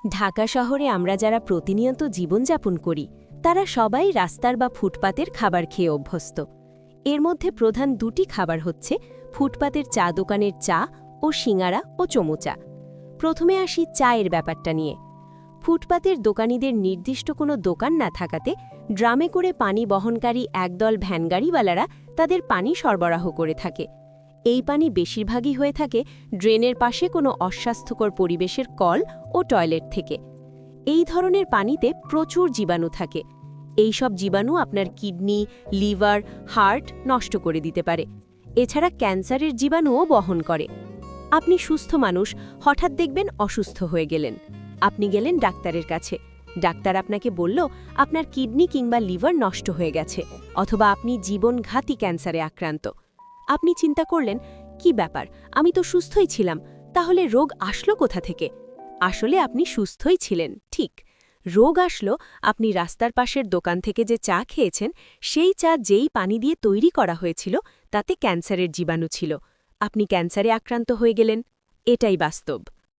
ঢাকা শহরে আমরা যারা প্রতিনিয়ত জীবনযাপন করি তারা সবাই রাস্তার বা ফুটপাতের খাবার খেয়ে অভ্যস্ত। এর মধ্যে প্রধান দুটি খাবার হচ্ছে ফুটপাতের চা দোকানের চা ও সিঙাড়া ও চমুচা। প্রথমে আসি চায়ের ব্যাপারটা নিয়ে। ফুটপাতের দোকানীদের নির্দিষ্ট কোনো দোকান না থাকাতে ড্রামে করে পানি বহনকারী একদল ভ্যানগাড়িওয়ালারা তাদের পানি সরবরাহ করে থাকে। এই পানি বেশিরভাগই হয়ে থাকে ড্রেনের পাশে কোনো অস্বাস্থ্যকর পরিবেশের কল ও টয়লেট থেকে। এই ধরনের পানিতে প্রচুর জীবাণু থাকে। এই সব জীবাণু আপনার কিডনি, লিভার, হার্ট নষ্ট করে দিতে পারে। এছাড়া ক্যান্সারের জীবাণুও বহন করে। আপনি সুস্থ মানুষ, হঠাৎ দেখবেন অসুস্থ হয়ে গেলেন। আপনি গেলেন ডাক্তারের কাছে। ডাক্তার আপনাকে বলল আপনার কিডনি কিংবা লিভার নষ্ট হয়ে গেছে, অথবা আপনি জীবনঘাতী ক্যান্সারে আক্রান্ত। আপনি চিন্তা করলেন, কি ব্যাপার, আমি তো সুস্থই ছিলাম, তাহলে রোগ আসলো কোথা থেকে? আসলে আপনি সুস্থই ছিলেন, ঠিক। রোগ আসলো আপনি রাস্তার পাশের দোকান থেকে যে চা খেয়েছেন, সেই চা যেই পানি দিয়ে তৈরি করা হয়েছিল তাতে ক্যান্সারের জীবাণু ছিল। আপনি ক্যান্সারে আক্রান্ত হয়ে গেলেন। এটাই বাস্তব।